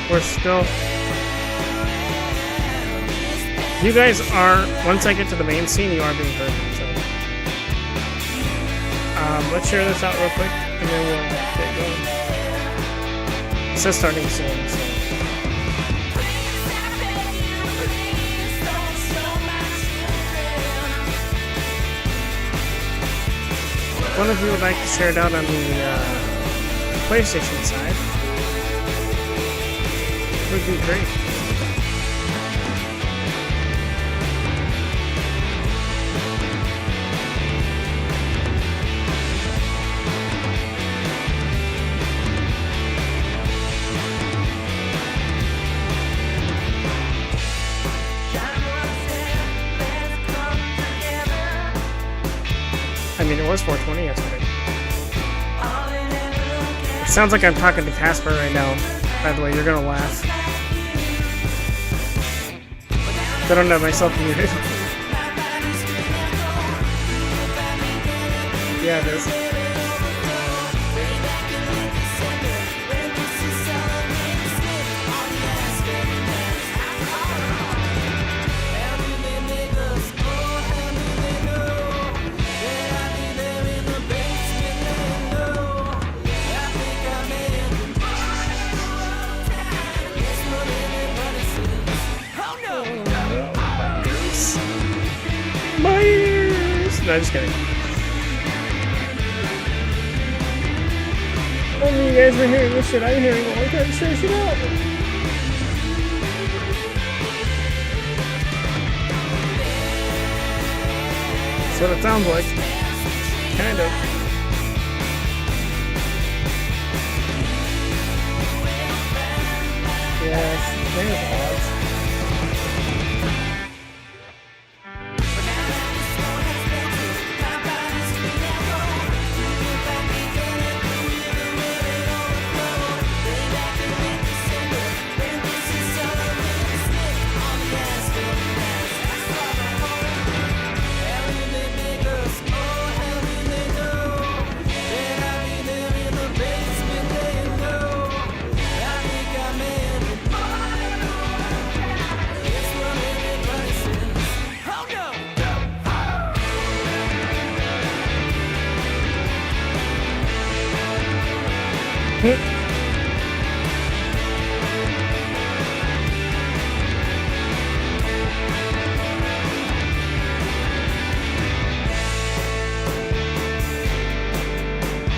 we're still. You guys are. Once I get to the main scene, you are being heard. So, let's share this out real quick, and then we'll get going. It says starting soon. So. One of you would like to share it out on the PlayStation side, would be great. I mean, it was 420 yesterday. It sounds like I'm talking to Casper right now. By the way, you're gonna laugh. I don't have myself muted. Yeah, it is. My ears! No, just kidding. I mean, you guys were hearing this shit. I'm hearing all the time. Share shit out. That's what it sounds like. Kind of. Yes, there's odds.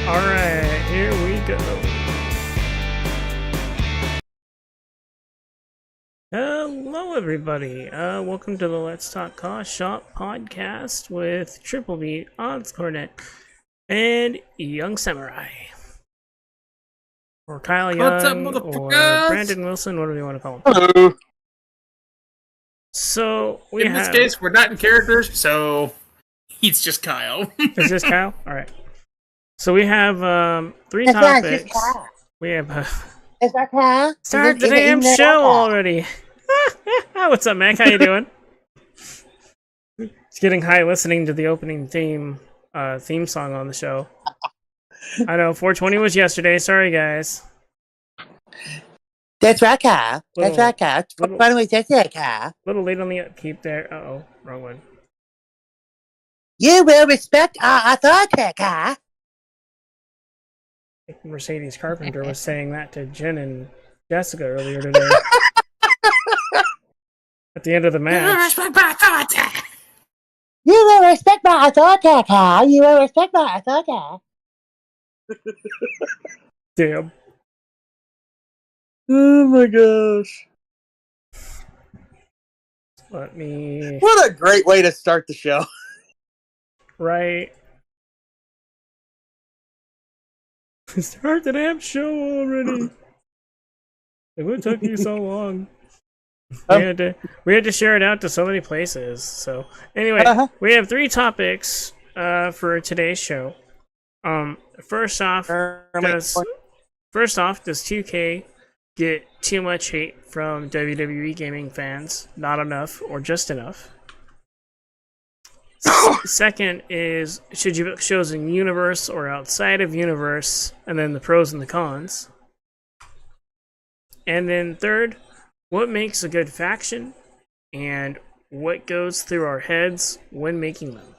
Alright, here we go. Hello everybody, welcome to the Let's Talk CAW Shop podcast with Triple B, Odds Cornet, and Young Samurai. Or Kyle Young, or Brandon Wilson, whatever you want to call him. Hello. So, in this case, we're not in characters, so he's just Kyle. Is this Kyle? Alright. So we have three topics. We have start the damn show already. What's up, Mac? How you doing? It's getting high listening to the opening theme song on the show. I know 420 was yesterday. Sorry, guys. That's right, Kyle. That's right, Kyle. By the way, that's it, Kyle. A little late on the upkeep there. Uh-oh, wrong one. You will respect our authority, Kyle. Mercedes Carpenter was saying that to Jen and Jessica earlier today. At the end of the match. You will respect my authority, Kyle. You will respect my authority. Damn. Oh my gosh. Let me... What a great way to start the show. Right. Start the damn show already. It took you so long. We had to share it out to so many places. So anyway, we have three topics for today's show. First off, does 2K get too much hate from WWE gaming fans? Not enough, or just enough? Second is, should you book shows in universe or outside of universe, and then the pros and the cons. And then third, what makes a good faction, and what goes through our heads when making them.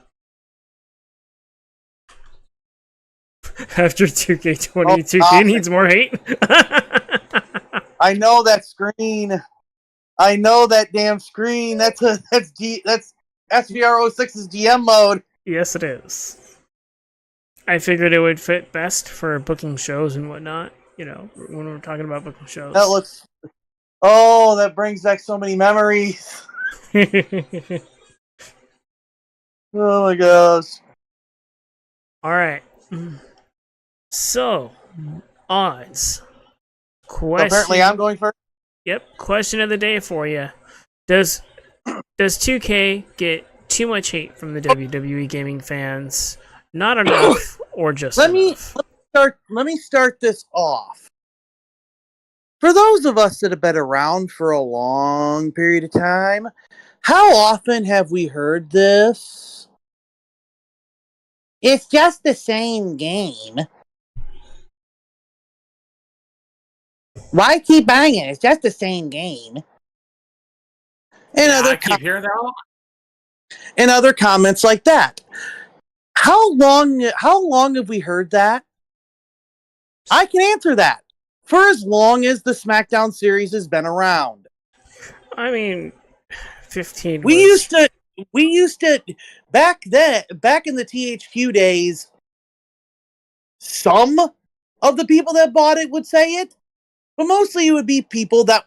After 2K20, 2K needs more hate. I know that screen. I know that damn screen. That's SVR06's DM mode. Yes, it is. I figured it would fit best for booking shows and whatnot. You know, when we're talking about booking shows. That looks. Oh, that brings back so many memories. Oh my gosh. All right. So, odds. Question. So apparently, I'm going first. Yep. Question of the day for you: Does 2K get too much hate from the WWE gaming fans? Not enough, or just enough? Let me start this off. For those of us that have been around for a long period of time, how often have we heard this? It's just the same game. Why keep buying it? It's just the same game. And I keep hearing that a lot. And other comments like that. How long have we heard that? I can answer that. For as long as the SmackDown series has been around. I mean, 15. We used to back in the THQ days, some of the people that bought it would say it, but mostly it would be people that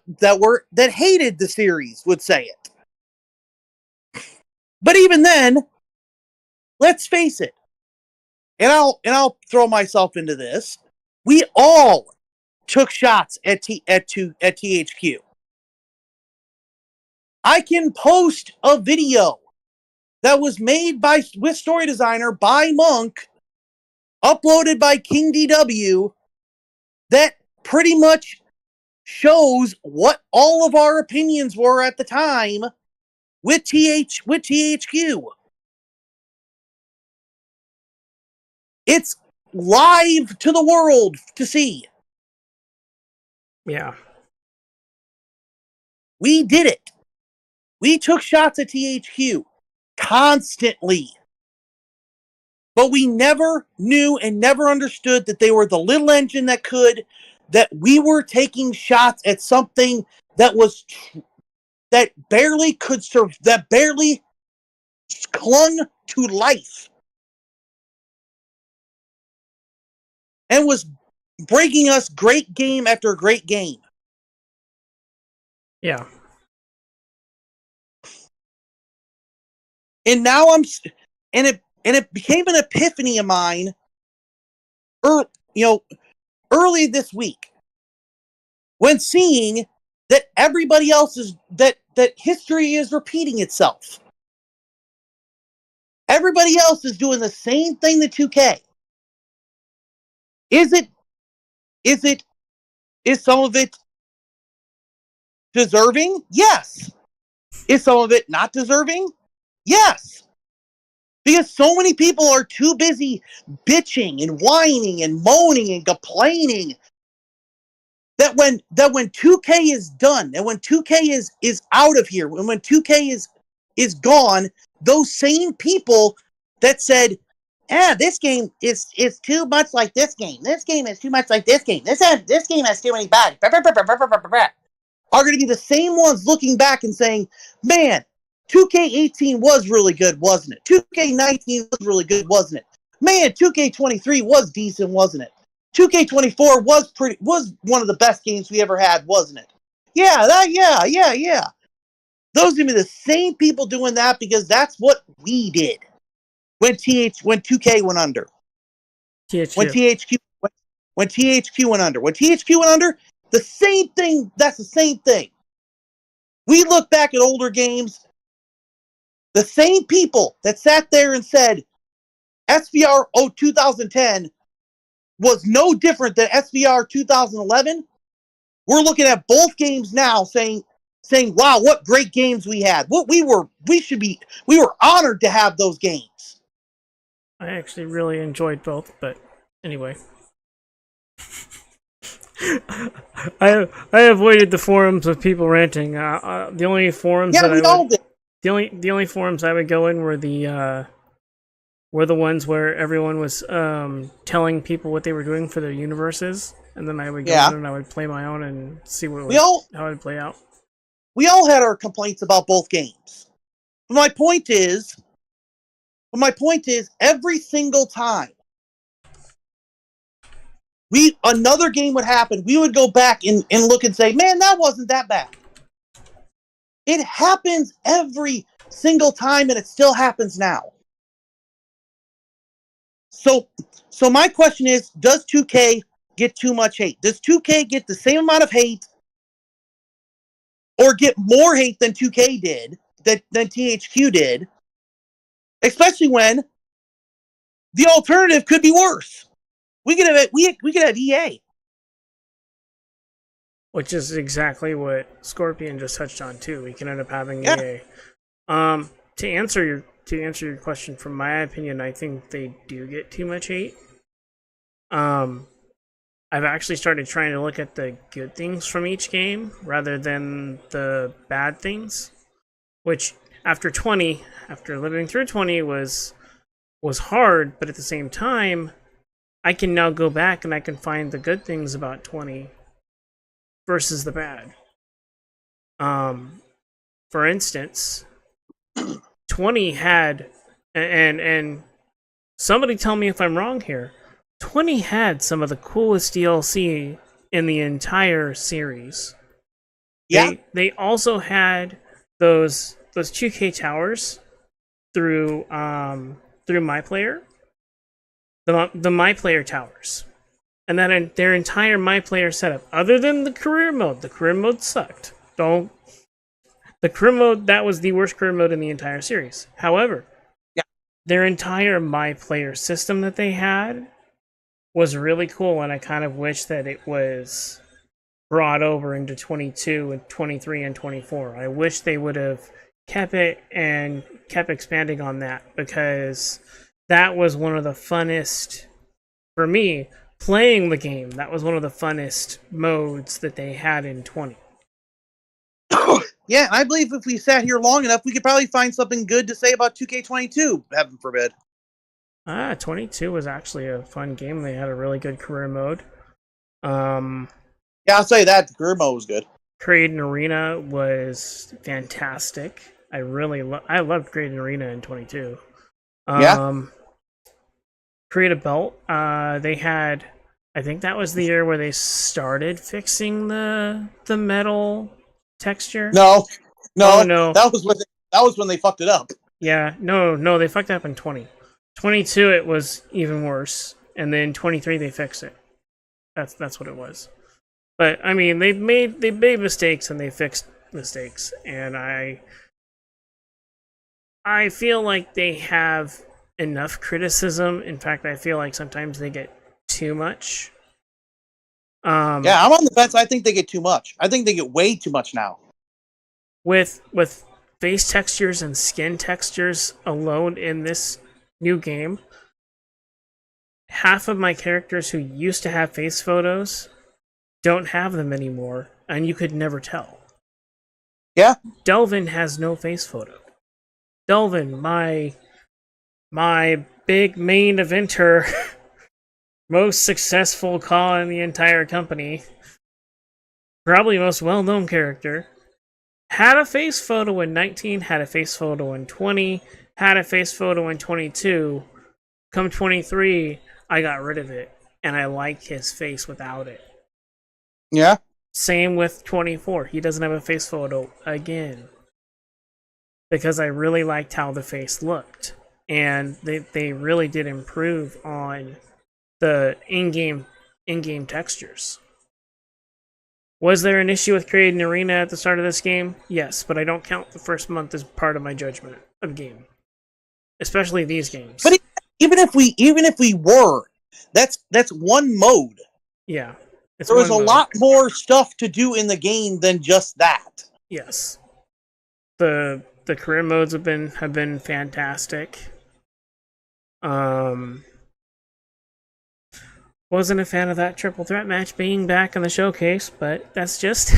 hated the series would say it. But even then, let's face it, and I'll throw myself into this. We all took shots at THQ. I can post a video that was made with story designer by Monk, uploaded by King DW, that pretty much shows what all of our opinions were at the time with THQ. It's live to the world to see. Yeah. We did it. We took shots at THQ constantly. But we never knew and never understood that they were the little engine that we were taking shots at something that barely could serve, that barely clung to life. And was breaking us great game after great game. Yeah. And now it became an epiphany of mine early this week when seeing that everybody else that history is repeating itself. Everybody else is doing the same thing that 2K. Is some of it deserving? Yes. Is some of it not deserving? Yes. Because so many people are too busy bitching and whining and moaning and complaining that when 2K is done, and when 2K is out of here, and when 2K is gone, those same people that said, this game is too much like this game. This game is too much like this game. This game has too many bugs. Are going to be the same ones looking back and saying, man, 2K18 was really good, wasn't it? 2K19 was really good, wasn't it? Man, 2K23 was decent, wasn't it? 2K24 was one of the best games we ever had, wasn't it? Yeah. Those are going to be the same people doing that because that's what we did when 2K went under. When THQ went under. When THQ went under, the same thing, that's the same thing. We look back at older games, the same people that sat there and said SVR 2010 was no different than SVR 2011. We're looking at both games now saying, wow, what great games we had. We were honored to have those games. I actually really enjoyed both, but anyway. I avoided the forums of people ranting. The only forums Yeah, that we I all would did. the only forums I would go in were the ones where everyone was telling people what they were doing for their universes, and then I would go Yeah. in and I would play my own and see We all how it would play out. we all had our complaints about both games. But my point is, every single time another game would happen, we would go back and look and say, man, that wasn't that bad. It happens every single time, and it still happens now. So my question is, does 2K get too much hate? Does 2K get the same amount of hate or get more hate than 2K did, than THQ did? Especially when the alternative could be worse. We could have EA. Which is exactly what Scorpion just touched on too. We can end up having Yeah. EA. To answer your question, from my opinion, I think they do get too much hate. I've actually started trying to look at the good things from each game rather than the bad things. Which after living through 20 was hard, but at the same time, I can now go back and I can find the good things about 20 versus the bad. For instance, 20 had, and somebody tell me if I'm wrong here, 20 had some of the coolest DLC in the entire series. Yeah. They also had those 2K towers through my player, the my player towers, and then their entire my player setup. Other than the career mode sucked. The career mode, that was the worst career mode in the entire series. However, yeah, their entire my player system that they had was really cool, and I kind of wish that it was brought over into 22 and 23 and 24. I wish they would have kept it and kept expanding on that, because that was one of the funnest, for me, playing the game. That was one of the funnest modes that they had in 20. Yeah, I believe if we sat here long enough, we could probably find something good to say about 2K22, heaven forbid. 22 was actually a fun game. They had a really good career mode. Yeah, I'll say that. The career mode was good. Create an Arena was fantastic. I loved Create an Arena in 22. Yeah. Create a Belt. They had, I think that was the year where they started fixing the metal texture. No. Oh, no. That was when they fucked it up. Yeah, no, they fucked up in 20. 22 it was even worse, and then 23 they fixed it. That's what it was. But I mean, they made mistakes and they fixed mistakes, and I feel like they have enough criticism. In fact, I feel like sometimes they get too much. Yeah, I'm on the fence. I think they get too much. I think they get way too much now. With face textures and skin textures alone in this new game, half of my characters who used to have face photos don't have them anymore, and you could never tell. Yeah. Delvin has no face photo. Delvin, my big main eventer, most successful CAW in the entire company, probably most well-known character, had a face photo in 19, had a face photo in 20, had a face photo in 22. Come 23, I got rid of it, and I like his face without it. Yeah. Same with 24. He doesn't have a face photo again, because I really liked how the face looked, and they really did improve on the in-game textures. Was there an issue with creating an arena at the start of this game? Yes, but I don't count the first month as part of my judgment of game, especially these games. But even if we were, that's one mode. Yeah, there was a lot more stuff to do in the game than just that. Yes, the career modes have been fantastic. Wasn't a fan of that triple threat match being back in the showcase, but that's just...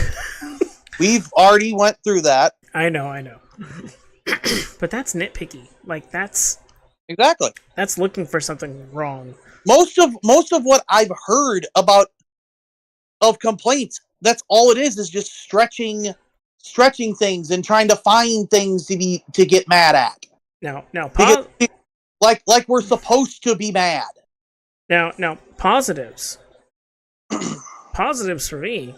We've already went through that. I know. But that's nitpicky. Like, that's Exactly. looking for something wrong. Most of what I've heard about of complaints, that's all it is just stretching things and trying to find things to get mad at. Now, like we're supposed to be mad. Now, positives. Positives for me.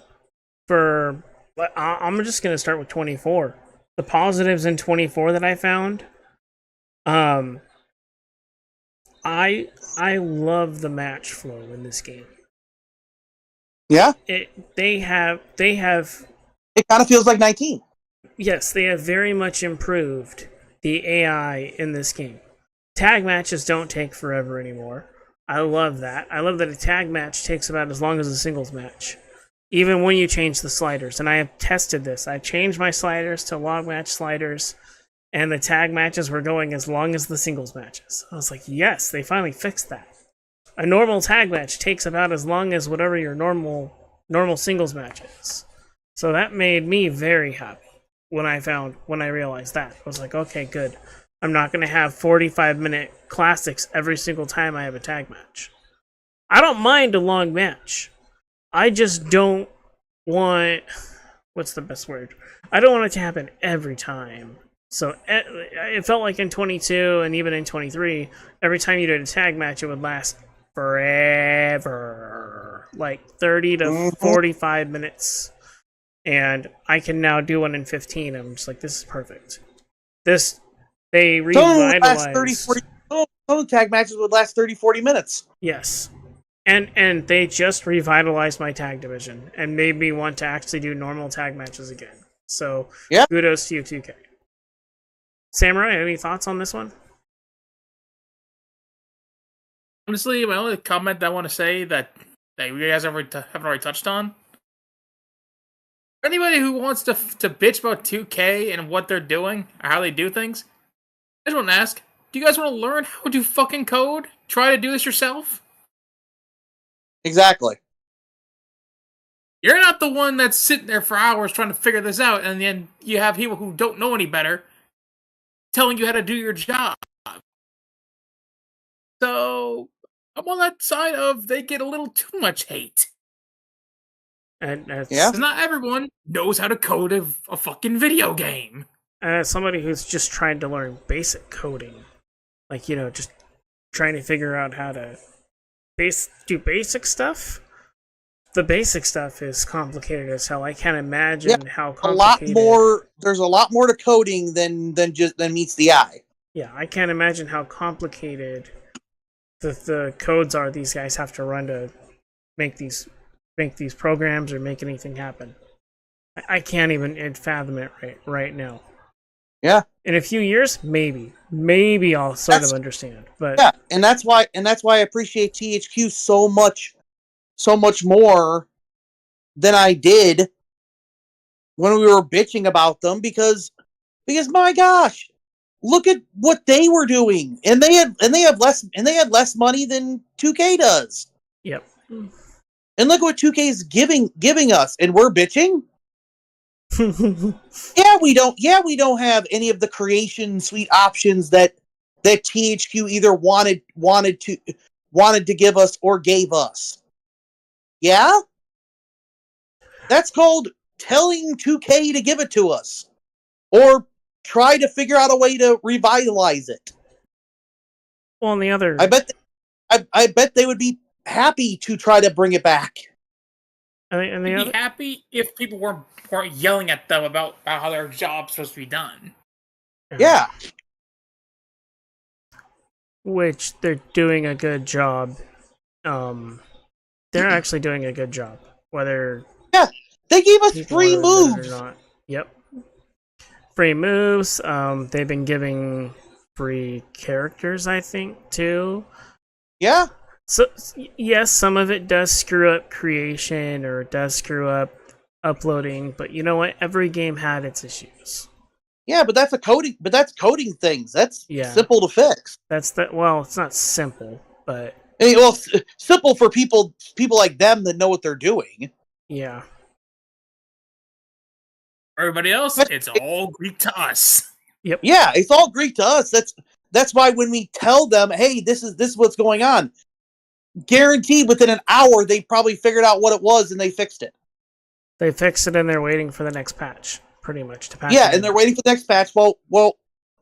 I'm just gonna start with 24. The positives in 24 that I found. I love the match flow in this game. Yeah. They have. It kind of feels like 19. Yes, they have very much improved the AI in this game. Tag matches don't take forever anymore. I love that. I love that a tag match takes about as long as a singles match. Even when you change the sliders. And I have tested this. I changed my sliders to log match sliders, and the tag matches were going as long as the singles matches. I was like, yes, they finally fixed that. A normal tag match takes about as long as whatever your normal singles match is. So that made me very happy when I realized that. I was like, okay, good. I'm not going to have 45-minute classics every single time I have a tag match. I don't mind a long match. I just don't want... What's the best word? I don't want it to happen every time. So it felt like in 22 and even in 23, every time you did a tag match, it would last forever. Like 30 to 45 minutes. And I can now do one in 15. I'm just like, this is perfect. They revitalized... Some tag matches would last 30, 40 minutes. Yes. And they just revitalized my tag division and made me want to actually do normal tag matches again. So, yeah. Kudos to you, 2K. Samurai, any thoughts on this one? Honestly, my only comment I want to say that you guys haven't already touched on. For anybody who wants to bitch about 2K and what they're doing or how they do things, I just want to ask, do you guys want to learn how to fucking code? Try to do this yourself? Exactly. You're not the one that's sitting there for hours trying to figure this out, and then you have people who don't know any better telling you how to do your job. So, I'm on that side of they get a little too much hate. And because not everyone knows how to code a fucking video game. As somebody who's just trying to learn basic coding, like, just trying to figure out how to do basic stuff. The basic stuff is complicated as hell. I can't imagine how complicated. There's a lot more to coding than meets the eye. Yeah, I can't imagine how complicated the codes are these guys have to run to make these programs or make anything happen. I can't even fathom it right now. Yeah. In a few years, maybe I'll sort of understand. But yeah, and that's why I appreciate THQ so much more than I did when we were bitching about them because my gosh, look at what they were doing, and they had less money than 2K does. Yep. And look at what 2K is giving us, and we're bitching. we don't have any of the creation suite options that THQ either wanted to give us or gave us. Yeah? That's called telling 2K to give it to us. Or try to figure out a way to revitalize it. Well, and the other... I bet they would be happy to try to bring it back. I'd be happy if people weren't yelling at them about how their job's supposed to be done. Yeah. Which they're doing a good job. They're actually doing a good job. Whether they gave us free moves or not. Yep. Free moves. They've been giving free characters, I think, too. Yeah. So yes, some of it does screw up creation or it does screw up uploading, but you know what? Every game had its issues. Yeah, but that's coding things. That's simple to fix. Well, it's not simple, but Well, simple for people like them that know what they're doing. Yeah. Everybody else, But it's all Greek to us. Yep. Yeah, it's all Greek to us. That's why when we tell them, hey, this is what's going on, guaranteed within an hour they probably figured out what it was and they fixed it. They fixed it and they're waiting for the next patch, pretty much, to patch Yeah, it and they're waiting for the next patch. Well,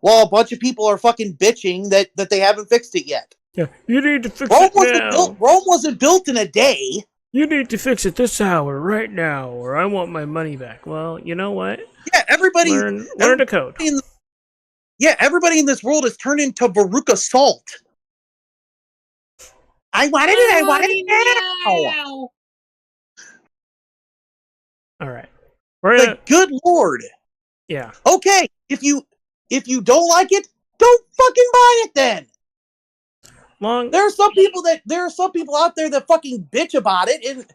a bunch of people are fucking bitching that they haven't fixed it yet. Yeah, you need to fix it now. Rome wasn't built in a day. You need to fix it this hour, right now, or I want my money back. Well, you know what? Yeah, everybody learn the code. Everybody in this world has turned into Veruca Salt. I wanted it now. All right. Like, good lord. Yeah. Okay, if you don't like it, don't fucking buy it then. There are some people out there that fucking bitch about it,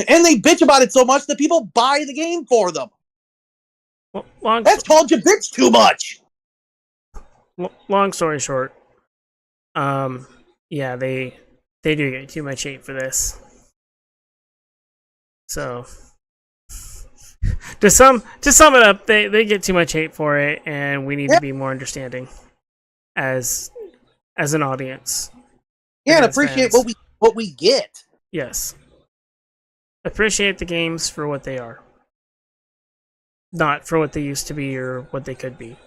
and they bitch about it so much that people buy the game for them. That's called you bitch too much. Long story short, yeah, they do get too much hate for this. So to sum it up, they get too much hate for it, and we need to be more understanding as an audience. Yeah, and appreciate what we get. Yes. Appreciate the games for what they are. Not for what they used to be or what they could be.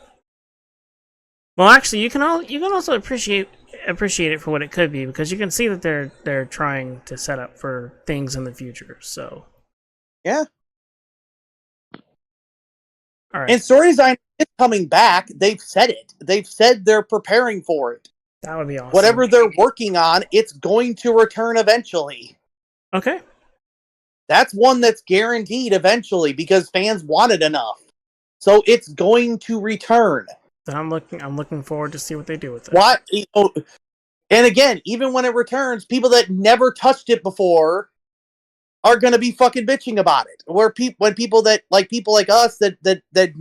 Well, actually, you can also appreciate it for what it could be, because you can see that they're trying to set up for things in the future. So yeah. All right. And story design is coming back. They've said it. They've said they're preparing for it. That would be awesome. Whatever they're working on, it's going to return eventually. Okay. That's one that's guaranteed eventually because fans want it enough. So it's going to return. I'm looking forward to see what they do with it. What? And again, even when it returns, people that never touched it before are going to be fucking bitching about it. When people like us that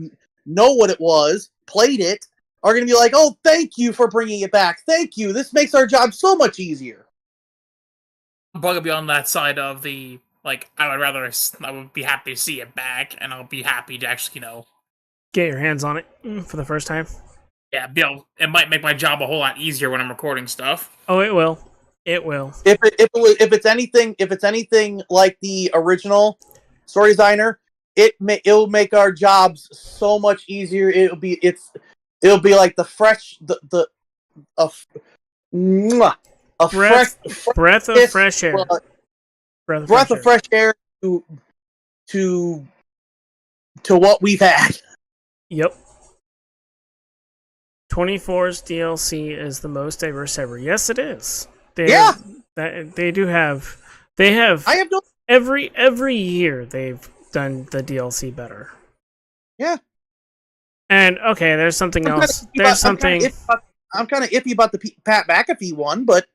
know what it was, played it, are going to be like, "Oh, thank you for bringing it back. Thank you. This makes our job so much easier." I'm probably be on that side of the I would be happy to see it back, and I'll be happy to actually, get your hands on it for the first time. Yeah, it might make my job a whole lot easier when I'm recording stuff. Oh, it will. It will. If it's anything like the original story designer, it'll make our jobs so much easier. It'll be like the fresh a breath of fresh air. Breath of fresh air to what we've had. Yep. 24's DLC is the most diverse ever. Yes, it is. They have. I have no. Every year they've done the DLC better. Yeah. And okay, there's something else. I'm kind of iffy about the Pat McAfee one, but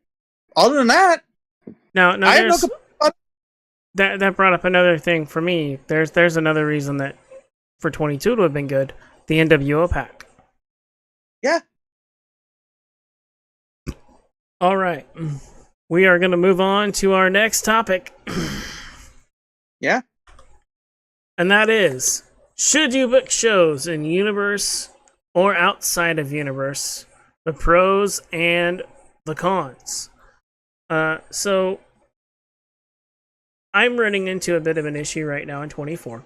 other than that, no. That brought up another thing for me. There's another reason that for 22 to have been good. The NWO pack. Yeah. All right. We are going to move on to our next topic. Yeah. And that is, should you book shows in universe or outside of universe? The pros and the cons. So I'm running into a bit of an issue right now in 24.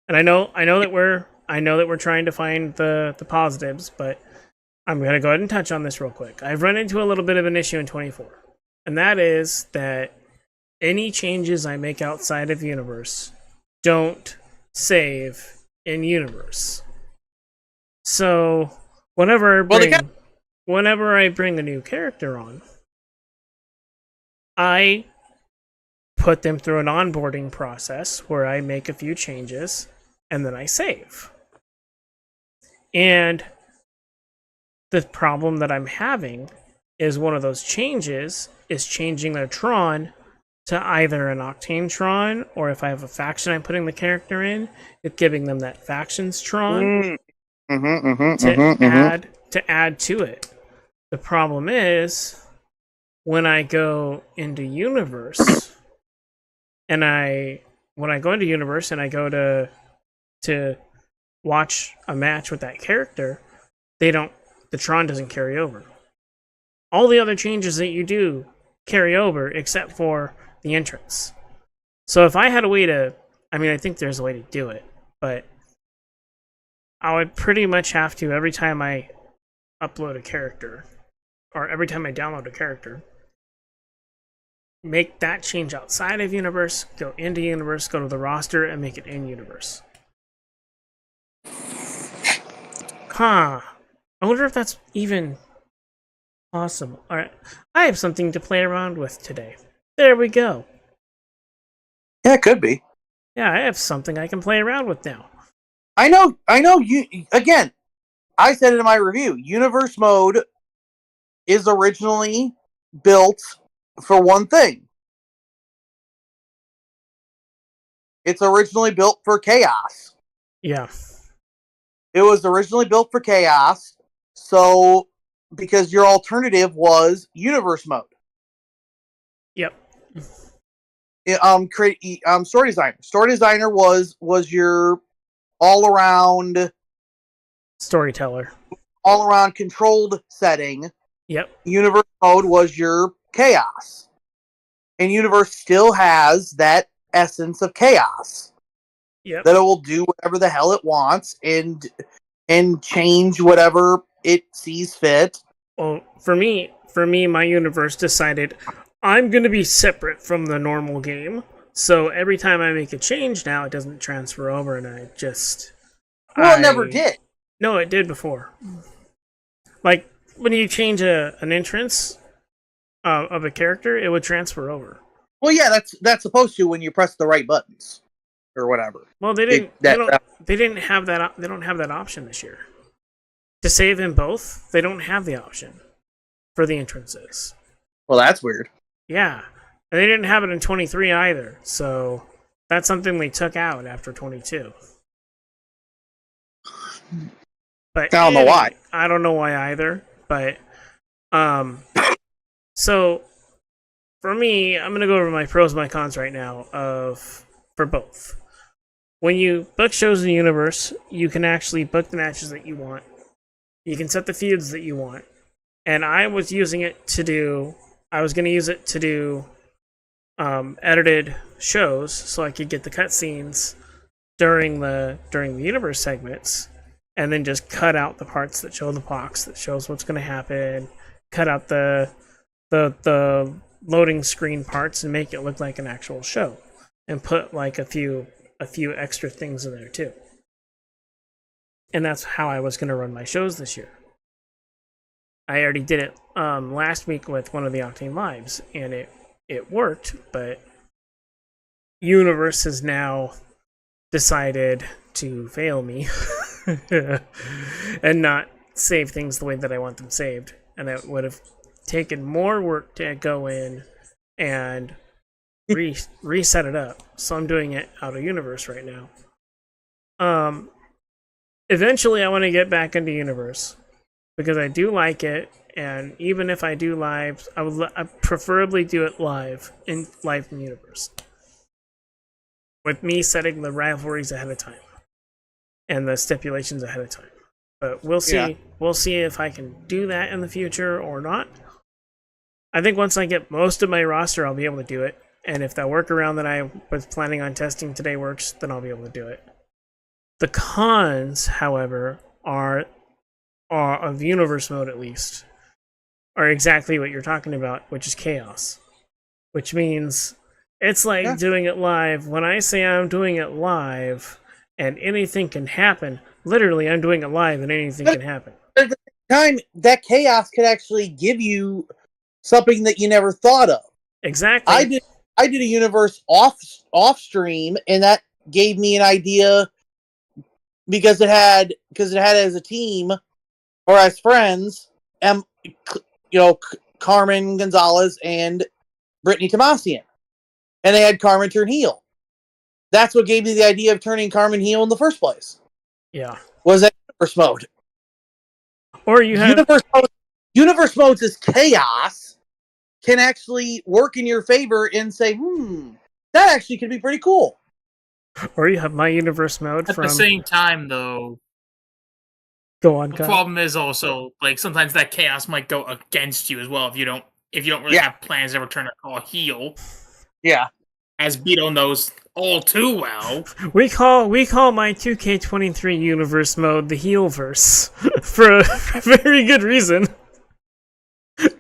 And I know that we're trying to find the positives, but I'm going to go ahead and touch on this real quick. I've run into a little bit of an issue in 24. And that is that any changes I make outside of universe don't save in universe. So whenever I bring a new character on, I put them through an onboarding process where I make a few changes and then I save. And the problem that I'm having is one of those changes is changing their Tron to either an Octane Tron, or if I have a faction I'm putting the character in, it's giving them that faction's Tron to add to it. The problem is when I go into universe, and when I go into universe and I go to watch a match with that character, the Tron doesn't carry over. All the other changes that you do carry over except for the entrance. So if I had a way to, I mean, I think there's a way to do it, but I would pretty much have to, every time I upload a character, or every time I download a character, make that change outside of universe, go into universe, go to the roster, and make it in universe. Huh. I wonder if that's even possible. Alright. I have something to play around with today. There we go. Yeah, it could be. Yeah, I have something I can play around with now. I know you again. I said it in my review. Universe mode is originally built for one thing. It's originally built for chaos. Yeah. It was originally built for chaos, so because your alternative was universe mode. Yep. Story designer. Story designer was your all around Storyteller. all around controlled setting. Yep. Universe mode was your chaos. And universe still has that essence of chaos. Yep. That it will do whatever the hell it wants and change whatever it sees fit. Well, for me, my universe decided I'm going to be separate from the normal game. So every time I make a change now, it doesn't transfer over, and I just... Well, it never did. No, it did before. Like, when you change an entrance of a character, it would transfer over. Well, yeah, that's supposed to when you press the right buttons or whatever. Well, they didn't. They didn't have that. They don't have that option this year. To save in both, they don't have the option for the entrances. Well, that's weird. Yeah, and they didn't have it in 23 either. So that's something they took out after 22. But I don't know why. I don't know why either. But so for me, I'm gonna go over my pros and my cons right now for both. When you book shows in the universe, you can actually book the matches that you want. You can set the feuds that you want. And I was using it to do... I was going to use it to do edited shows so I could get the cutscenes during the universe segments, and then just cut out the parts that show the box that shows what's going to happen, cut out the loading screen parts and make it look like an actual show, and put like a few extra things in there too. And that's how I was going to run my shows this year. I already did it last week with one of the Octane Lives, and it worked, but Universe has now decided to fail me and not save things the way that I want them saved. And it would have taken more work to go in and reset it up. So I'm doing it out of Universe right now. Eventually I want to get back into Universe because I do like it, and even if I do lives, I preferably do it live in Universe, with me setting the rivalries ahead of time and the stipulations ahead of time. But we'll see. Yeah. We'll see if I can do that in the future or not. I think once I get most of my roster, I'll be able to do it. And if that workaround that I was planning on testing today works, then I'll be able to do it. The cons, however, are of Universe mode at least, are exactly what you're talking about, which is chaos. Which means it's like doing it live. When I say I'm doing it live and anything can happen, literally I'm doing it live and anything can happen. At the same time, that chaos could actually give you something that you never thought of. Exactly. I did a universe off stream, and that gave me an idea because it had as a team or as friends, Carmen Gonzalez and Brittany Tomasian, and they had Carmen turn heel. That's what gave me the idea of turning Carmen heel in the first place. Yeah, was that universe mode? Or you have universe modes is chaos, can actually work in your favor and say, that actually could be pretty cool. Or you have My Universe mode At the same time, though, Go on, the Kyle. problem is also, like, sometimes that chaos might go against you as well if you don't really have plans to ever turn a CAW heel. Yeah. As Beto knows all too well. We call my 2K23 universe mode the Heelverse for a very good reason.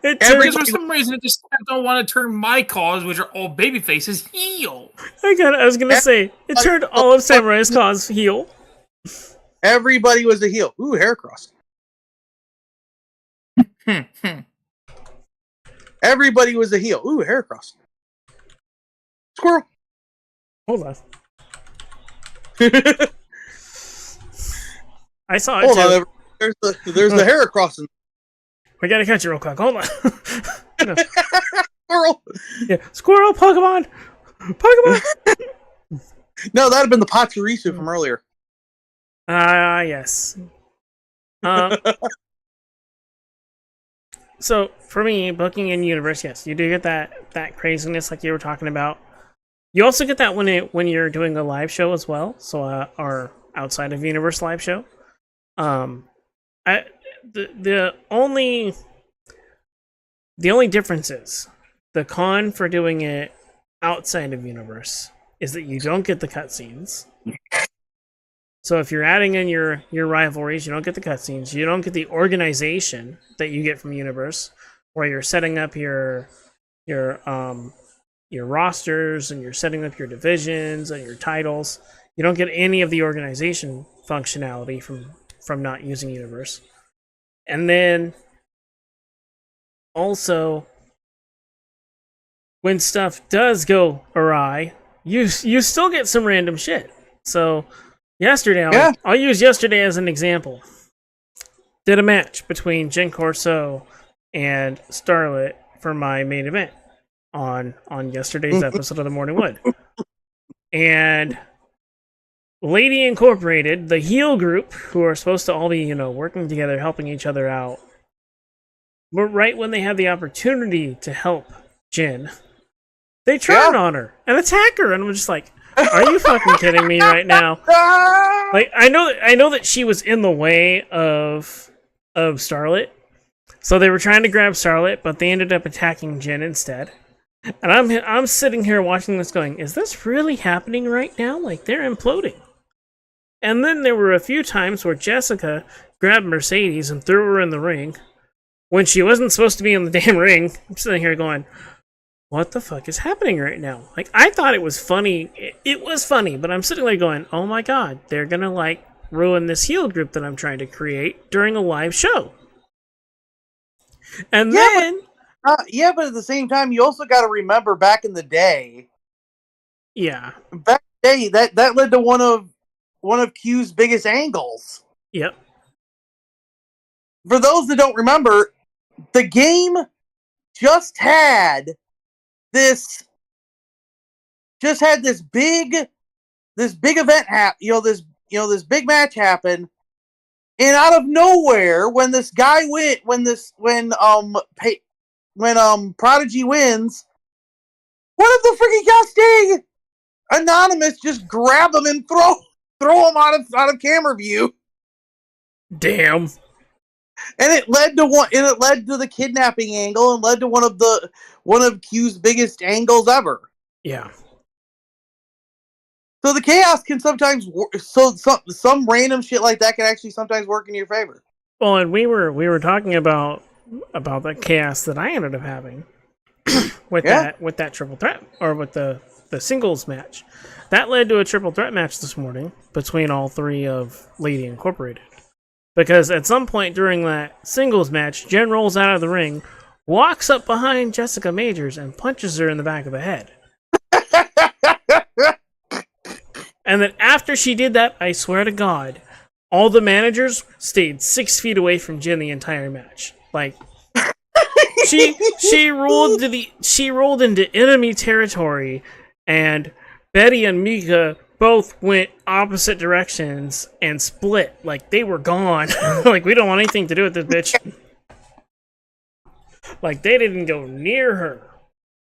Because for some reason, it just don't want to turn my CAWs, which are all baby faces, heel. I was gonna say it turned all of Samurai's CAWs heel. Everybody was a heel. Ooh, hair cross. Everybody was a heel. Ooh, hair cross. Squirrel. Hold on. I saw it too. There's the hair crossing. We gotta catch it real quick. Hold on. Squirrel. Yeah, squirrel, Pokemon. No, that'd have been the Pachirisu from earlier. Yes. So for me, booking in universe, yes, you do get that craziness like you were talking about. You also get that when you're doing a live show as well. So our outside of universe live show. The only difference is the con for doing it outside of universe is that you don't get the cutscenes. So if you're adding in your rivalries, you don't get the cutscenes. You don't get the organization that you get from universe, where you're setting up your rosters and you're setting up your divisions and your titles. You don't get any of the organization functionality from not using universe. And then also, when stuff does go awry, you still get some random shit. So yesterday, I'll use yesterday as an example. Did a match between Jen Corso and Starlet for my main event on yesterday's episode of The Morning Wood. And Lady Incorporated, the heel group, who are supposed to all be, working together, helping each other out, but right when they have the opportunity to help Jen, they turn on her and attack her, and I'm just like, are you fucking kidding me right now? Like, I know that she was in the way of Starlet, so they were trying to grab Starlet, but they ended up attacking Jen instead. And I'm sitting here watching this going, is this really happening right now? Like, they're imploding. And then there were a few times where Jessica grabbed Mercedes and threw her in the ring when she wasn't supposed to be in the damn ring. I'm sitting here going, what the fuck is happening right now? Like, I thought it was funny. It was funny, but I'm sitting there going, oh my god, they're gonna, ruin this heel group that I'm trying to create during a live show. And then... but at the same time, you also got to remember back in the day. Yeah. Back in the day, that led to one of Q's biggest angles. Yep. For those that don't remember, the game just had this big event happen. This big match happen, and out of nowhere, when Prodigy wins, what if the freaking casting Anonymous just grab him and throw him out of camera view? Damn. And it led to the kidnapping angle and led to one of Q's biggest angles ever. Yeah. So the chaos can sometimes some random shit like that can actually sometimes work in your favor. Well, and we were talking about the chaos that I ended up having with that triple threat, or with the singles match. That led to a triple threat match this morning between all three of Lady Incorporated. Because at some point during that singles match, Jen rolls out of the ring, walks up behind Jessica Majors, and punches her in the back of the head. And then after she did that, I swear to God, all the managers stayed 6 feet away from Jen the entire match. Like, she rolled into enemy territory, and Betty and Mika both went opposite directions and split. Like, they were gone. Like, we don't want anything to do with this bitch. Like, they didn't go near her.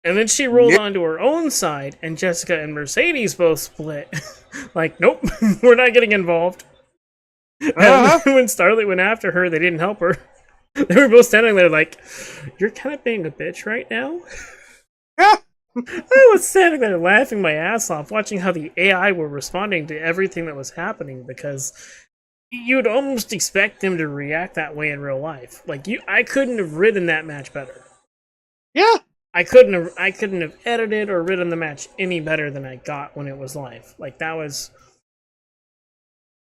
And then she rolled onto her own side, and Jessica and Mercedes both split. Like, nope, we're not getting involved. And when Starlight went after her, they didn't help her. They were both standing there like, you're kind of being a bitch right now? Yeah. I was standing there laughing my ass off, watching how the AI were responding to everything that was happening, because you'd almost expect them to react that way in real life. Like, I couldn't have written that match better. Yeah. I couldn't have edited or written the match any better than I got when it was live. Like, that's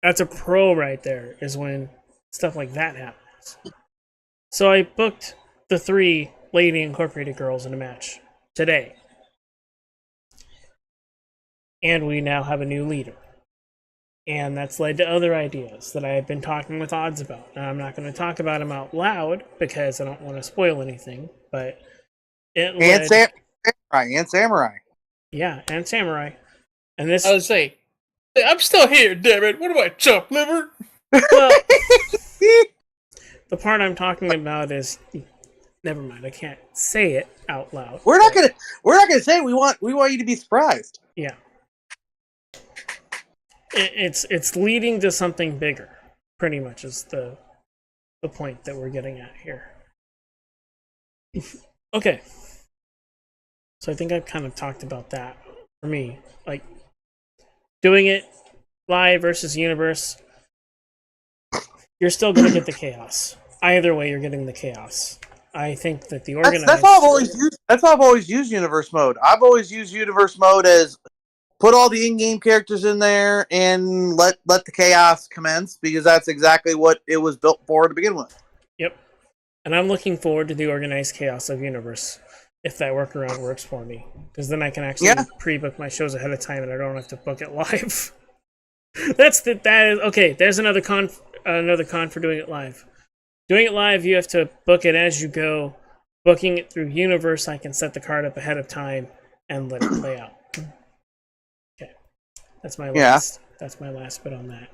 a pro right there, is when stuff like that happens. So I booked the 3 Lady Incorporated girls in a match today. And we now have a new leader. And that's led to other ideas that I have been talking with Odds about. Now, I'm not going to talk about them out loud because I don't want to spoil anything, but it led... And Samurai. Yeah, and Samurai. And this... I would say, I'm still here, damn it. What am I, chop liver? Well, the part I'm talking about is... Never mind, I can't say it out loud. We're not gonna say it. We want you to be surprised. Yeah. It's leading to something bigger, pretty much, is the point that we're getting at here. Okay. So I think I've kind of talked about that for me. Like, doing it live versus universe, you're still going to get the chaos. Either way, you're getting the chaos. I think that the organized... That's how I've always used universe mode. I've always used universe mode as put all the in-game characters in there and let the chaos commence, because that's exactly what it was built for to begin with. Yep. And I'm looking forward to the organized chaos of universe, if that workaround works for me. Because then I can actually pre-book my shows ahead of time and I don't have to book it live. Okay, there's another con for doing it live. Doing it live, you have to book it as you go. Booking it through Universe, I can set the card up ahead of time and let it play out. Okay, that's my last. That's my last bit on that.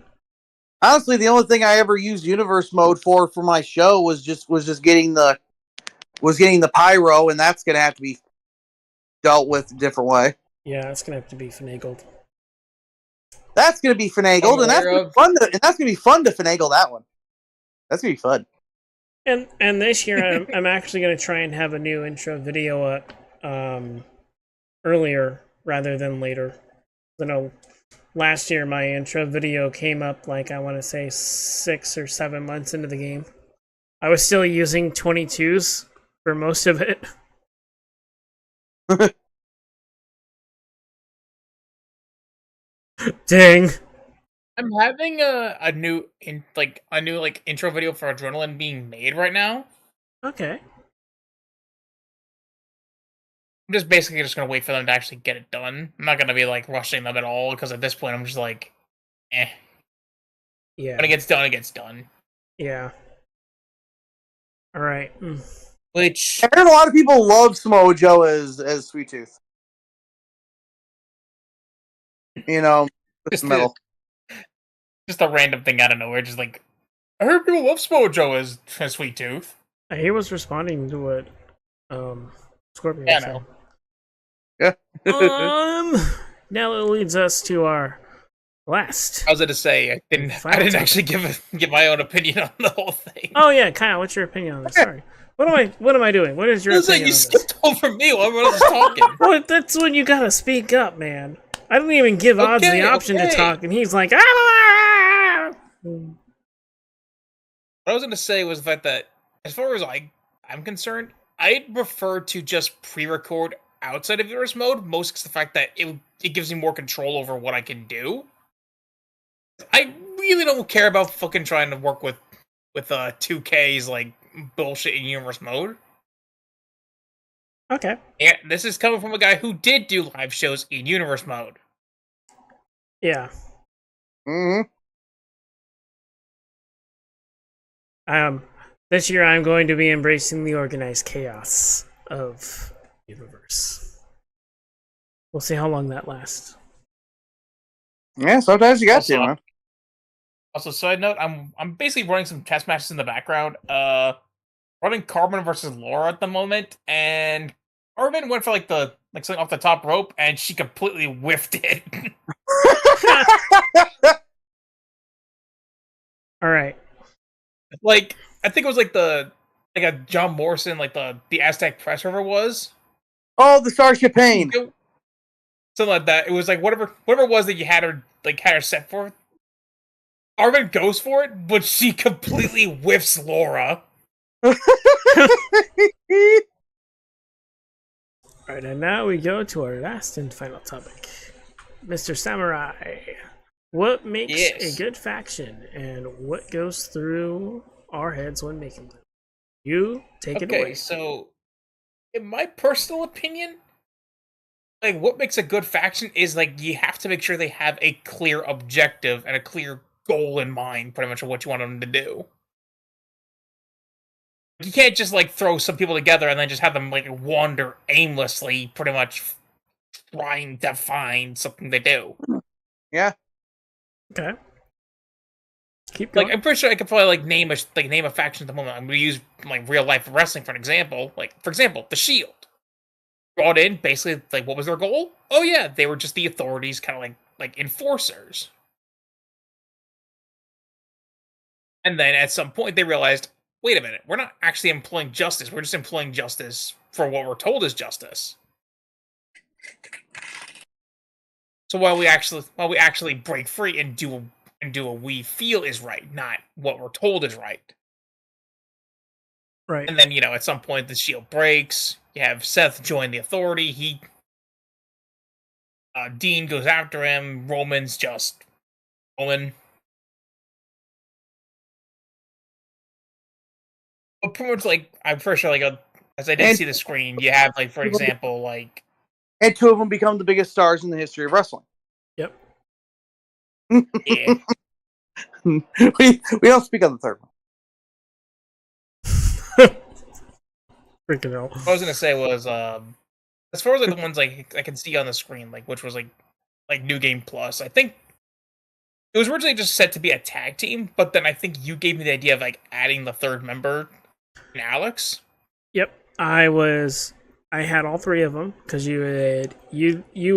Honestly, the only thing I ever used Universe mode for my show was just getting the pyro, and that's gonna have to be dealt with a different way. Yeah, it's gonna have to be finagled. That's gonna be finagled, and that's gonna be fun to finagle that one. That's gonna be fun. And this year, I'm actually going to try and have a new intro video up earlier rather than later. I know last year my intro video came up, like, I want to say 6 or 7 months into the game. I was still using 22s for most of it. Dang. I'm having a new intro video for Adrenaline being made right now. Okay. I'm just basically gonna wait for them to actually get it done. I'm not gonna be like rushing them at all, because at this point I'm just like, eh. Yeah. When it gets done, it gets done. Yeah. All right. Which I heard a lot of people love Samoa Joe as Sweet Tooth. You know, just a random thing out of nowhere. Just like, I heard people love Samoa Joe as Sweet Tooth. He was responding to what Scorpion said. Yeah. Now it leads us to our last. I was going to say I didn't actually give my own opinion on the whole thing. Oh yeah, Kyle, what's your opinion on this? Sorry. What am I doing? What is your opinion? You skipped over me while everyone else was talking. Well, that's when you gotta speak up, man. I didn't even give Odds the option to talk, and he's like, ah! What I was going to say was that as far as I'm concerned, I'd prefer to just pre-record outside of Universe mode, most because the fact that it gives me more control over what I can do. I really don't care about fucking trying to work with 2K's like bullshit in Universe mode. Okay. Yeah, this is coming from a guy who did do live shows in Universe mode. Yeah. Mm-hmm. This year I'm going to be embracing the organized chaos of Universe. We'll see how long that lasts. Yeah, sometimes you got to, man. Also, side note, I'm basically running some test matches in the background. For running Carbon versus Laura at the moment, and Carbon went for like something off the top rope, and she completely whiffed it. All right. Like I think it was like a John Morrison, like the Aztec press river was. Oh, the Starship Pain. Something like that. It was like whatever it was that you had her set for. Arvin goes for it, but she completely whiffs Laura. All right, and now we go to our last and final topic. Mr. Samurai, what makes a good faction and what goes through our heads when making them? You take it away. Okay, so in my personal opinion, like what makes a good faction is like you have to make sure they have a clear objective and a clear goal in mind, pretty much of what you want them to do. You can't just like throw some people together and then just have them like wander aimlessly, pretty much trying to find something to do. Yeah. Okay. Keep going. Like I'm pretty sure I could probably like name a faction at the moment. I'm gonna use like real life wrestling for an example. Like for example, the Shield brought in basically like what was their goal? Oh yeah, they were just the authorities, kind of like enforcers. And then at some point they realized, wait a minute, we're not actually employing justice. We're just employing justice for what we're told is justice. So while we actually break free and do what we feel is right, not what we're told is right. Right. And then, at some point the shield breaks. You have Seth join the authority. Dean goes after him. Roman's just Roman. But pretty much, like, I'm pretty sure, like, as I did see the screen, you have, like, for example, like... And two of them become the biggest stars in the history of wrestling. Yep. Yeah. we don't speak on the third one. Freaking hell. What I was gonna say was, as far as like the ones like I can see on the screen, like which was like New Game Plus, I think it was originally just set to be a tag team, but then I think you gave me the idea of like adding the third member, Alex. Yep, I had all three of them because you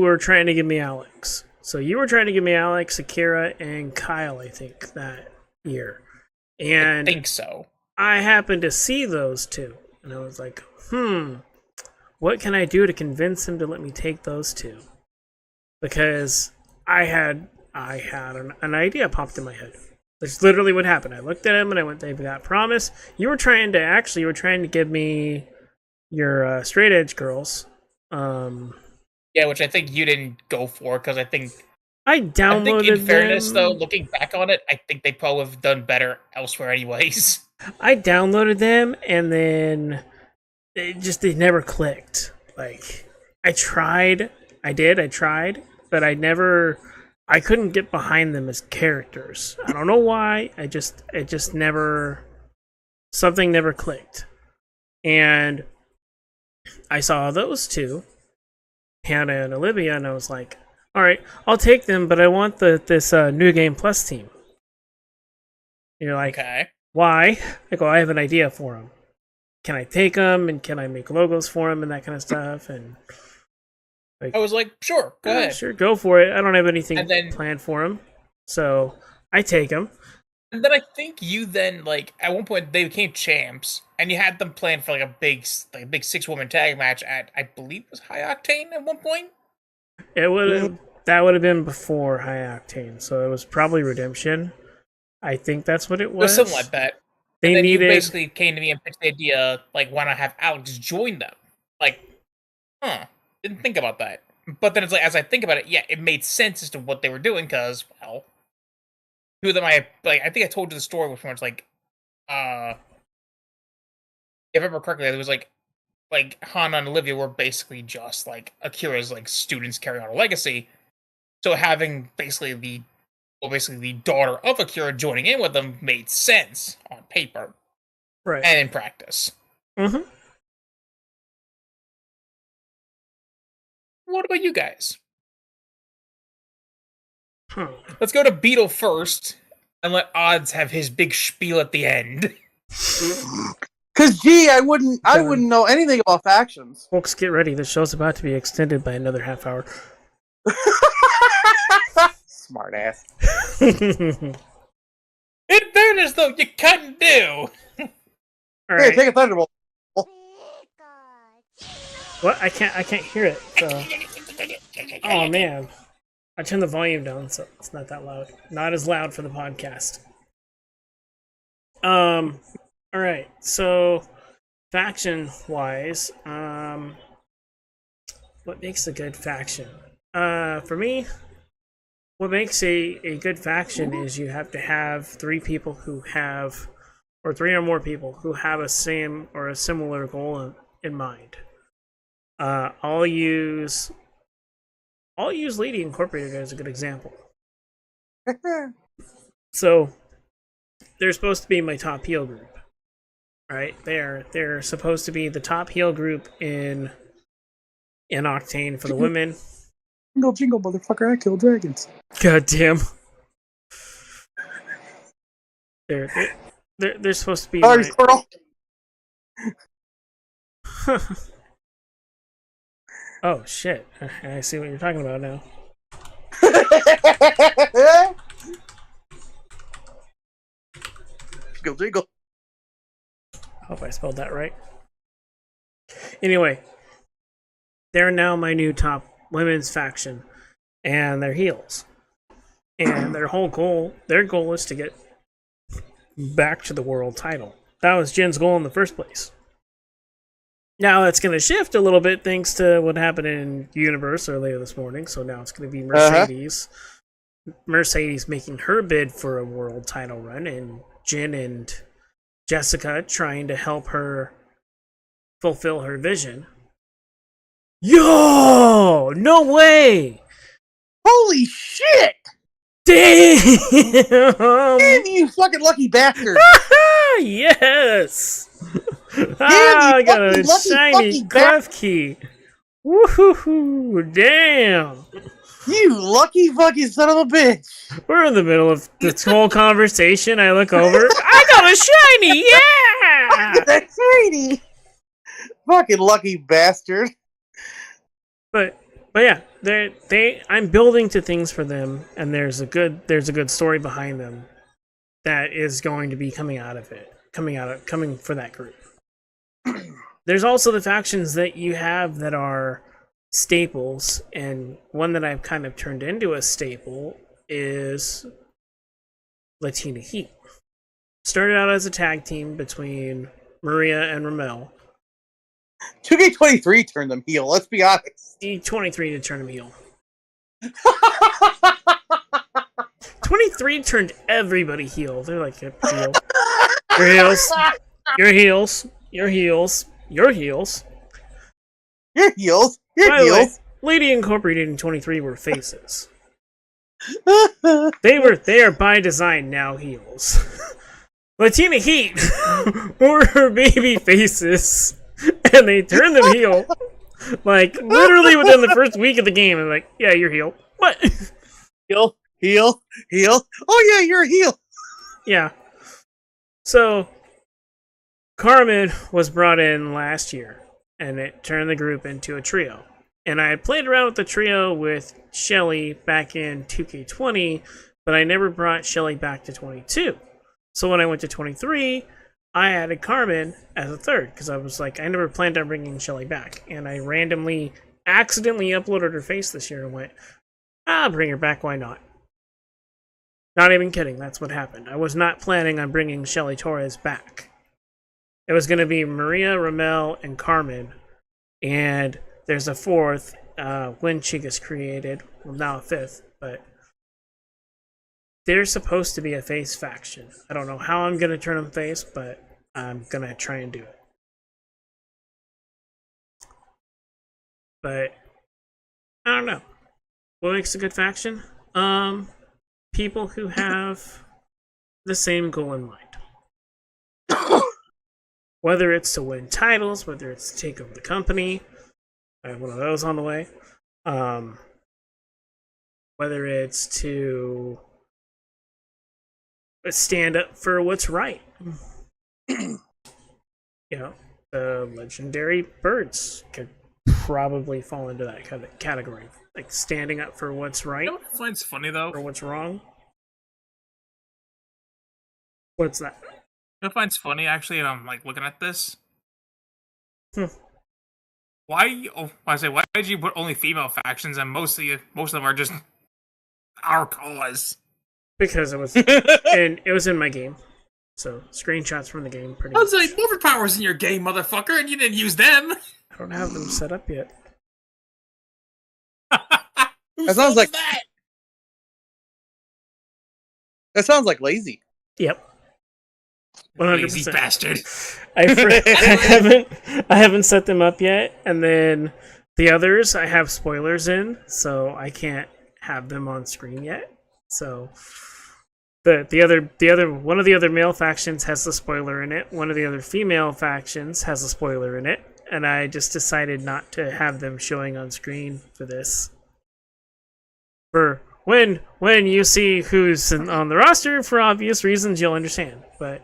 were trying to give me Alex. So you were trying to give me Alex, Akira, and Kyle, I think, that year. And I think so. I happened to see those two. And I was like, what can I do to convince him to let me take those two? Because I had an idea popped in my head. That's literally what happened. I looked at him and I went, they've got promise. You were trying to give me your straight edge girls. Yeah, which I think you didn't go for because I think downloaded in fairness, them. though, looking back on it, I think they probably have done better elsewhere anyways. I downloaded them and then they never clicked. Like I tried, but I couldn't get behind them as characters. I don't know why. It just never, something never clicked. And I saw those two, Hannah and Olivia, and I was like, all right, I'll take them, but I want this New Game Plus team. You're like, okay. Why? I go, I have an idea for them. Can I take them and can I make logos for them and that kind of stuff? And like, I was like, sure, go ahead. Sure, go for it. I don't have anything planned for them. So I take them. And then I think you then, like, at one point they became champs and you had them planned for like a big 6-woman tag match at, I believe it was High Octane at one point. That would have been before High Octane. So it was probably Redemption. I think that's what it was. Something like that. You basically came to me and pitched the idea, like, why not have Alex join them? Like, didn't think about that. But then it's like, as I think about it, yeah, it made sense as to what they were doing, because, well, two of them I think I told you the story, which was like, if I remember correctly, it was like Hana and Olivia were basically just, like, Akira's, like, students carrying on a legacy. So having basically the daughter of Akira joining in with them made sense on paper. Right. And in practice. Mm-hmm. What about you guys? Let's go to Beetle first and let Odds have his big spiel at the end. Because gee, I wouldn't know anything about factions. Folks, get ready. The show's about to be extended by another half hour. Smart ass. In fairness, though, you couldn't do. All Here, right. take a thunderbolt. What? I can't hear it. So. Oh man, I turned the volume down so it's not that loud. Not as loud for the podcast. All right. So, faction wise, what makes a good faction? For me, what makes a good faction is you have to have 3 people who have, or 3 or more people who have a same or a similar goal in mind. I'll use Lady Incorporated as a good example. So they're supposed to be my top heel group, right? They're supposed to be the top heel group in Octane for the women. Jingle, jingle, motherfucker! I kill dragons. God damn. They're supposed to be. Sorry, squirrel. Oh shit! I see what you're talking about now. Jingle, jingle. Hope I spelled that right. Anyway, they're now my new top women's faction, and they're heels. And their goal is to get back to the world title. That was Jin's goal in the first place. Now it's going to shift a little bit thanks to what happened in Universe earlier this morning. So now it's going to be Mercedes. Mercedes making her bid for a world title run, and Jin and Jessica trying to help her fulfill her vision. Yo! No way! Holy shit! Damn! Damn, you fucking lucky bastard! Yes! I got a shiny clef key. Woohoo! Damn! You lucky fucking son of a bitch! We're in the middle of this whole conversation. I look over. I got a shiny! Yeah! That's shiny! Fucking lucky bastard. But yeah, I'm building to things for them, and there's a good story behind them that is going to be coming for that group. There's also the factions that you have that are staples, and one that I've kind of turned into a staple is Latina Heat. Started out as a tag team between Maria and Ramel. 2K23 turned them heel, let's be honest. 23 to turn them heel. 23 turned everybody heel. They're like, heel. Your heels. Your heels. Your heels. Your heels. Your heels. Your By the way, heels. Lady Incorporated and 23 were faces. They are by design now heels. Latina Heat were baby faces, and they turned them heel. Like, literally within the first week of the game, they're like, yeah, you're heel. What? Heel. Oh yeah, you're a heel. Yeah. So, Carmen was brought in last year, and it turned the group into a trio. And I had played around with the trio with Shelly back in 2K20, but I never brought Shelly back to 22. So when I went to 23, I added Carmen as a third, because I was like, I never planned on bringing Shelly back. And I randomly, accidentally uploaded her face this year and went, I'll bring her back, why not? Not even kidding, that's what happened. I was not planning on bringing Shelly Torres back. It was going to be Maria, Ramel, and Carmen. And there's a fourth, when Chica's created. Well, now a fifth, but they're supposed to be a face faction. I don't know how I'm going to turn them face, but I'm going to try and do it. But I don't know. What makes a good faction? People who have the same goal in mind. Whether it's to win titles, whether it's to take over the company. I have one of those on the way. Whether it's to stand up for what's right. the legendary birds could probably fall into that kind of category, like standing up for what's right You know what I find funny though? or what's wrong. What's that? You know what I find funny actually? I'm like looking at this. Why? Oh, I say, why did you put only female factions and most of them are just our cause? Because it was in my game. So screenshots from the game, pretty I much. was like, overpowers in your game, motherfucker, and you didn't use them. I don't have them set up yet. That sounds like that sounds like lazy. Yep. 100%. Lazy bastard. I haven't set them up yet, and then the others I have spoilers in, so I can't have them on screen yet. So the other one of the other male factions has the spoiler in it. One of the other female factions has a spoiler in it, and I just decided not to have them showing on screen for this. For when you see who's on the roster, for obvious reasons, you'll understand. But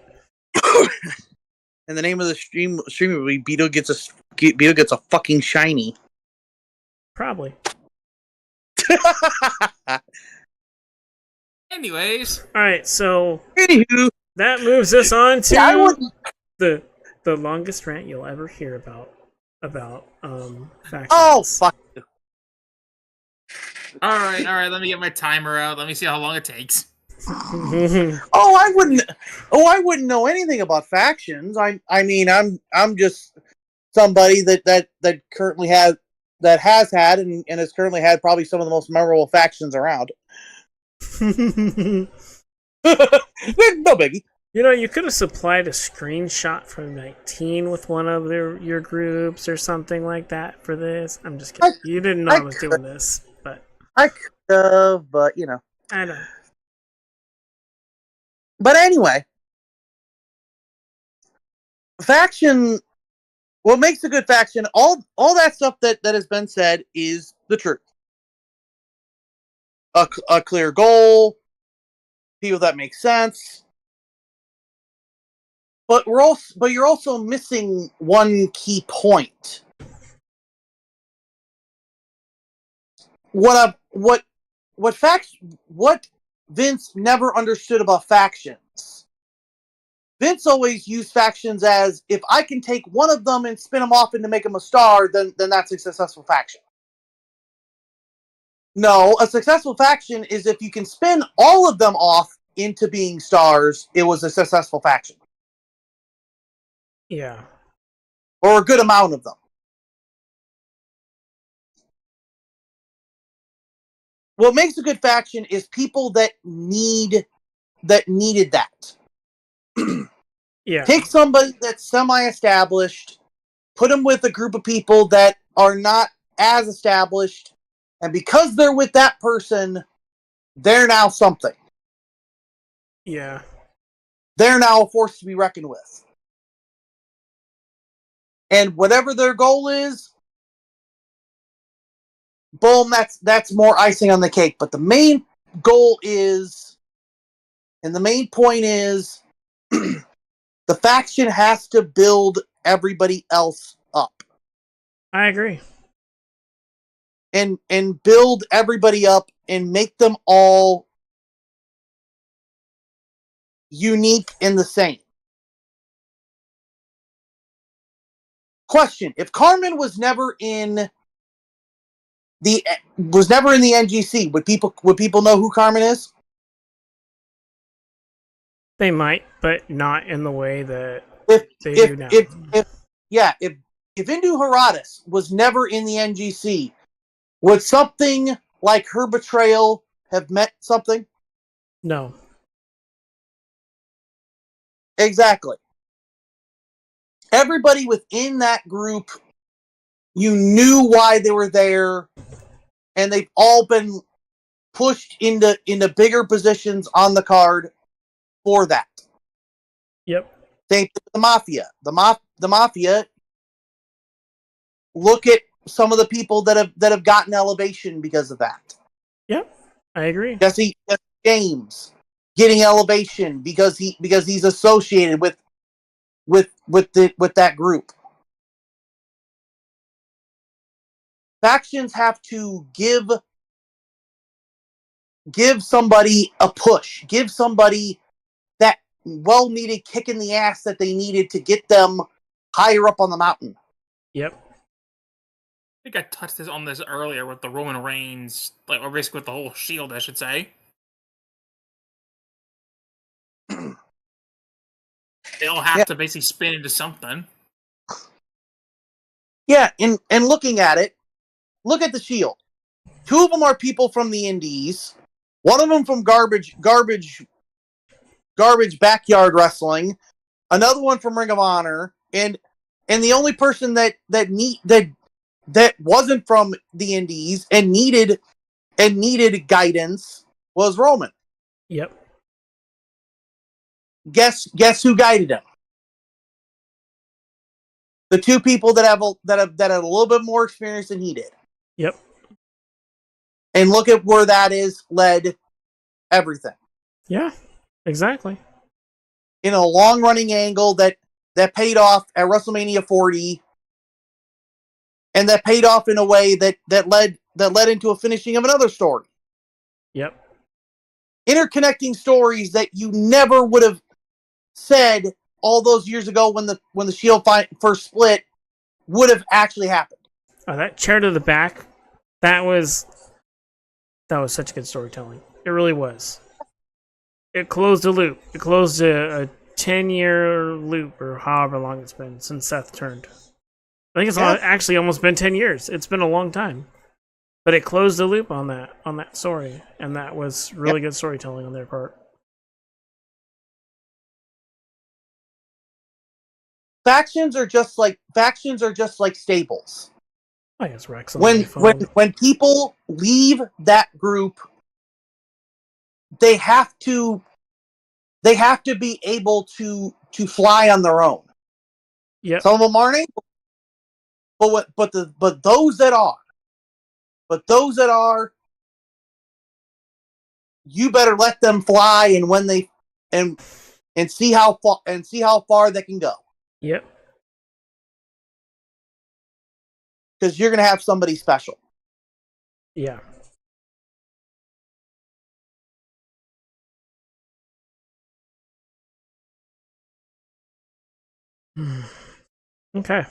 And the name of the stream will be Beetle gets a fucking shiny. probably. Anyways, All right, so Anywho, that moves us on to I wouldn't. the longest rant you'll ever hear about factions. Oh fuck! all right. Let me get my timer out. Let me see how long it takes. Oh, I wouldn't know anything about factions. I mean, I'm just somebody that currently has had and has currently had probably some of the most memorable factions around. No biggie. You could have supplied a screenshot from 19 with one of your groups or something like that for this. I'm just kidding. You didn't know I was doing this, but I could have, but you know. I know. But anyway, faction. What makes a good faction? All that stuff that has been said is the truth. A clear goal, people that make sense. But you're also missing one key point. What Vince never understood about factions. Vince always used factions as, if I can take one of them and spin them off into make them a star, then that's a successful faction. No, a successful faction is if you can spin all of them off into being stars, it was a successful faction. Yeah. Or a good amount of them. What makes a good faction is people that needed that. Yeah. Take somebody that's semi-established, put them with a group of people that are not as established, and because they're with that person, they're now something. Yeah. They're now a force to be reckoned with. And whatever their goal is, boom, that's more icing on the cake. But the main goal is, and the main point is, the faction has to build everybody else up. I agree. And build everybody up and make them all unique and the same. Question: if Carmen was never in the NGC, would people know who Carmen is? They might, but not in the way that they do now. If Indu Haradas was never in the NGC, would something like her betrayal have meant something? No. Exactly. Everybody within that group, you knew why they were there, and they've all been pushed into bigger positions on the card for that. Yep. Same thing with the Mafia. The Mafia. Look at some of the people that have gotten elevation because of that. Yep. I agree. Jesse James getting elevation because he's associated with with that group. Factions have to give somebody a push, give somebody that well-needed kick in the ass that they needed to get them higher up on the mountain. Yep. I think I touched on this earlier with the Roman Reigns, like, or basically with the whole Shield, I should say. They all have to basically spin into something. Yeah, and looking at it, look at the Shield. 2 of them are people from the Indies. 1 of them from garbage backyard wrestling. Another one from Ring of Honor, and the only person that wasn't from the Indies and needed guidance was Roman. Yep. Guess who guided him? The 2 people that had a little bit more experience than he did. Yep. And look at where that is led everything. Yeah, exactly. In a long-running angle that paid off at WrestleMania 40, and that paid off in a way that led into a finishing of another story. Yep. Interconnecting stories that you never would have said all those years ago when the Shield first split would have actually happened. Oh, that chair to the back, that was such good storytelling. It really was. It closed a loop. It closed a 10-year loop, or however long it's been since Seth turned. I think it's actually almost been 10 years. It's been a long time. But it closed the loop on that story, and that was really good storytelling on their part. Factions are just like stables. I guess Rex. When people leave that group, they have to be able to fly on their own. Yeah. Some of them aren't able, but those that are, you better let them fly, and when they and see how far they can go. Yep. Because you're gonna have somebody special. Yeah. Okay.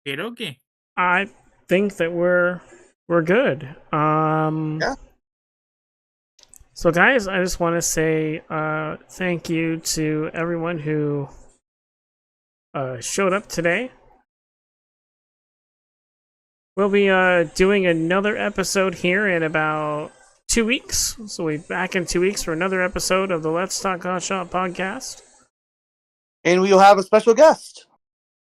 Okay. I think that we're good. Yeah. So guys, I just want to say thank you to everyone who showed up today. We'll be doing another episode here in about 2 weeks. So we'll be back in 2 weeks for another episode of the Let's Talk Hot Shot podcast. And we will have a special guest.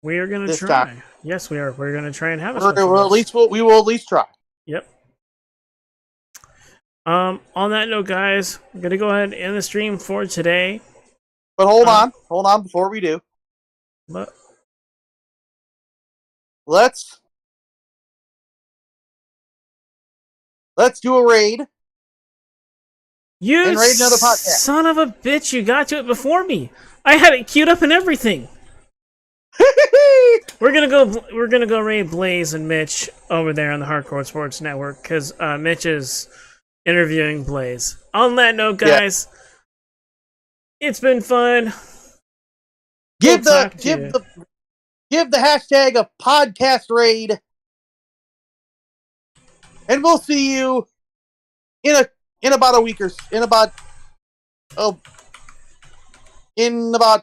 We are going to try. Time. Yes, we are. We're going to try and have a special guest. We will at least try. Yep. On that note, guys, I'm going to go ahead and end the stream for today. But hold on before we do. But Let's do a raid. You and raid another podcast. Son of a bitch, you got to it before me. I had it queued up and everything. We're gonna go raid Blaze and Mitch over there on the Hardcore Sports Network, because Mitch is interviewing Blaze. On that note, guys, it's been fun. Give the hashtag a podcast raid, and we'll see you in about a week in about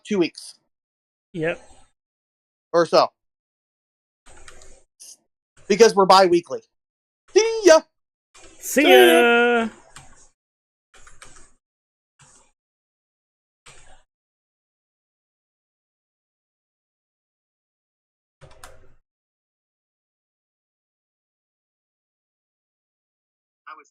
2 weeks. Yep. Or so. Because we're bi-weekly. See ya! See ya! I was